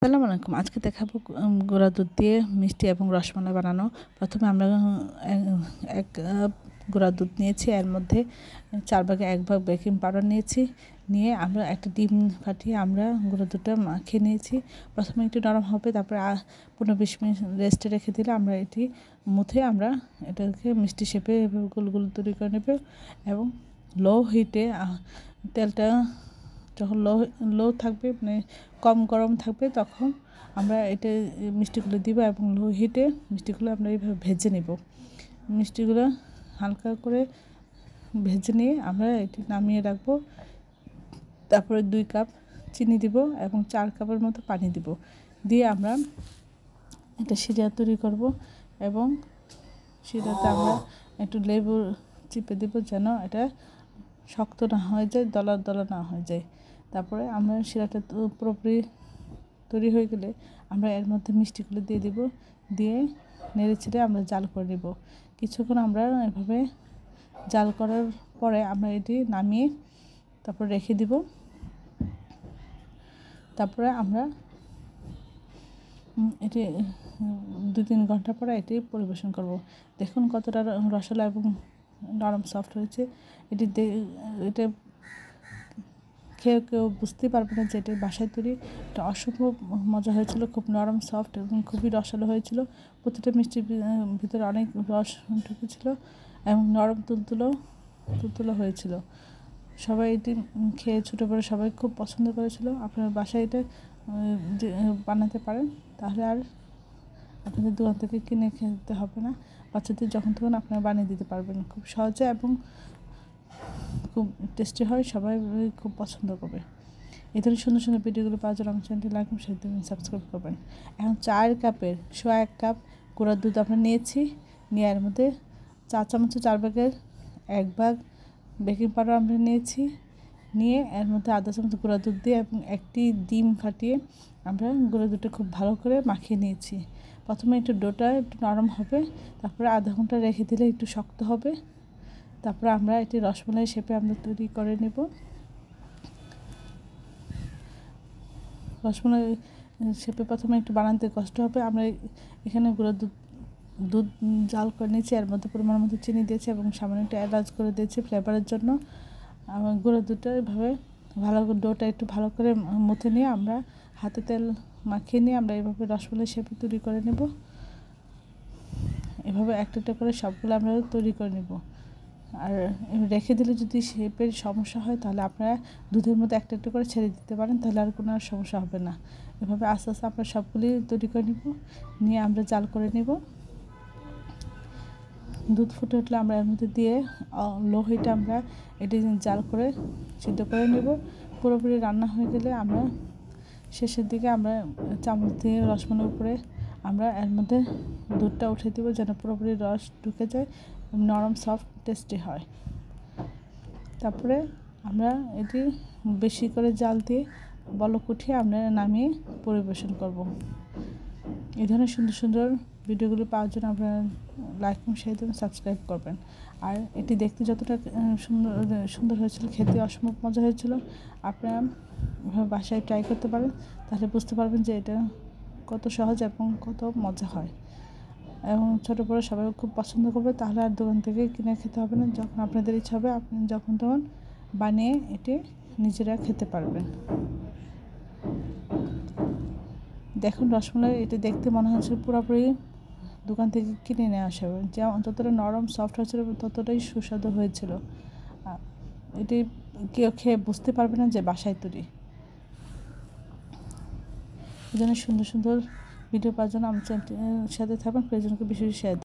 আসসালামু আলাইকুম। আজকে দেখাবো গুঁড়া দুধ দিয়ে মিষ্টি এবং রসমালাই বানানো। প্রথমে আমরা এক কাপ গুঁড়া দুধ নিয়েছি, এর মধ্যে 4 ভাগে 1 ভাগ বেকিং পাউডার নিয়েছি, নিয়ে আমরা একটা ডিম ফাটিয়ে আমরা গুঁড়া দুধটা মাখিয়ে নিয়েছি। প্রথমে একটু নরম হবে, তারপরে 15-20 মিনিট রেস্টে রেখে দিলে আমরা এটি মুথে আমরা এটাকে মিষ্টি শেপে গোল গোল তৈরি করে নেব এবং লো হিটে তেলটা যখন লো থাকবে, মানে কম গরম থাকবে, তখন আমরা এটা মিষ্টিগুলো দিব এবং লো হিটে মিষ্টিগুলো আমরা এইভাবে ভেজে নেব। মিষ্টিগুলো হালকা করে ভেজে নিয়ে আমরা এটি নামিয়ে রাখবো। তারপরে 2 কাপ চিনি দিব এবং 4 কাপের মতো পানি দিব, দিয়ে আমরা একটা শিরা তৈরি করব এবং শিরাতে আমরা একটু লেবু চিপে দেব যেন এটা শক্ত না হয়ে যায়, দলা দলা না হয়ে যায়। তারপরে আমরা শিরাটা পুরোপুরি তৈরি হয়ে গেলে আমরা এর মধ্যে মিষ্টিগুলো দিয়ে দেব, দিয়ে নেড়ে ছেড়ে আমরা জাল করে নেব। কিছুক্ষণ আমরা এভাবে জাল করার পরে আমরা এটি নামিয়ে তারপর রেখে দিব। তারপরে আমরা এটি 2-3 ঘন্টা পরে এটি পরিবেশন করব। দেখুন কতটা রসালো এবং নরম সফট হয়েছে। এটা খেয়ে কেউ বুঝতেই পারবে না যে এটা বাসায় তৈরি। এটা অসম্ভব মজা হয়েছিল, খুব নরম সফট এবং খুবই রসালো হয়েছিল। প্রতিটা মিষ্টির ভিতরে অনেক রস ঢুকেছিল এবং নরম তুলতুলো হয়েছিল। সবাই এটি খেয়ে ছোটো বড় সবাই খুব পছন্দ করেছিল। আপনার বাসায় এটা বানাতে পারেন, তাহলে আর আপনাদের দোকান থেকে কিনে খেতে হবে না। বাচ্চাদের যখন তখন আপনারা বানিয়ে দিতে পারবেন খুব সহজে এবং খুব টেস্টি হয়, সবাই খুব পছন্দ করবে। এই ধরনের সুন্দর সুন্দর ভিডিওগুলো পাওয়ার জন্য আমার চ্যানেলটি লাইক এবং শেয়ার দিবেন, সাবস্ক্রাইব করবেন। এখন 4 কাপের 1 কাপ গুঁড়া দুধ আমরা নিয়েছি, নিয়ে এর মধ্যে 4 চামচ 4 ভাগের 1 ভাগ বেকিং পাউডার আমরা নিয়েছি, নিয়ে এর মধ্যে আধা চামচ গুঁড়া দুধ দিয়ে এবং একটি ডিম ফাটিয়ে আমরা গুঁড়া দুধটা খুব ভালো করে মাখিয়ে নিয়েছি। প্রথমে একটু ডোটা একটু নরম হবে, তারপরে আধা ঘন্টা রেখে দিলে একটু শক্ত হবে। তারপরে আমরা এটি রসমালাই শেপে আমরা তৈরি করে নেব। রসমালাই শেপে প্রথমে একটু বানাতে কষ্ট হবে। আমরা এখানে গুঁড়ো দুধ জাল করে নিয়েছি, এর মধ্যে পরিমাণ মতো চিনি দিয়েছি এবং সামান্য একটু এলাচ করে দিয়েছি ফ্লেভারের জন্য। গুঁড়ো দুধটা এভাবে ভালো করে ডোটা একটু ভালো করে মুথে নিয়ে আমরা হাতে তেল মাখিয়ে নিয়ে আমরা এভাবে রসমালাই শেপে তৈরি করে নেব। এভাবে একটা একটা করে সবগুলো আমরা তৈরি করে নেব। আর রেখে দিলে যদি শেপের সমস্যা হয়, তাহলে আপনারা দুধের মধ্যে একটা একটা করে ছেড়ে দিতে পারেন, তাহলে আর কোনো সমস্যা হবে না। এভাবে আস্তে আস্তে আমরা সবগুলি তৈরি করে নেব, নিয়ে আমরা জাল করে নেব। দুধ ফুটে উঠলে আমরা এর মধ্যে দিয়ে লো হিটে আমরা এটি জাল করে সিদ্ধ করে নেব। পুরোপুরি রান্না হয়ে গেলে আমরা শেষের দিকে আমরা চামচ দিয়ে রসমালাইয়ের উপরে আমরা এর মধ্যে দুধটা উঠে দেবো যেন পুরোপুরি রস ঢুকে যায়, নরম সফট টেস্টি হয়। তারপরে আমরা এটি বেশি করে জাল দিয়ে বলক উঠিয়ে আমরা নামিয়ে পরিবেশন করব। এই ধরনের সুন্দর সুন্দর ভিডিওগুলো পাওয়ার জন্য আপনারা লাইক এবং শেয়ার দেবেন, সাবস্ক্রাইব করবেন। আর এটি দেখতে যতটা সুন্দর হয়েছিল, খেতে অসম্ভব মজা হয়েছিল। আপনারা বাসায় ট্রাই করতে পারেন, তাহলে বুঝতে পারবেন যে এটা কত সহজ এবং কত মজা হয় এবং ছোটো বড়ো সবাই খুব পছন্দ করবে। তাহলে আর দোকান থেকে কিনে খেতে হবে না, যখন আপনাদের ইচ্ছা হবে আপনি যখন তখন বানিয়ে এটি নিজেরা খেতে পারবেন। দেখুন রসমালাই এটা দেখতে মনে হচ্ছে পুরোপুরি দোকান থেকে কিনে নিয়ে আসা হবে, যেমন যতটা নরম সফট হয়েছিল ততটাই সুস্বাদু হয়েছিল। এটি কেউ খেয়ে বুঝতে পারবে না যে বাসায় তৈরি। এই জন্য সুন্দর সুন্দর ভিডিও পাওয়ার জন্য আমার চ্যানেলটির সাথে থাকবেন, প্রয়োজনকে বিষয়ে শেয়ার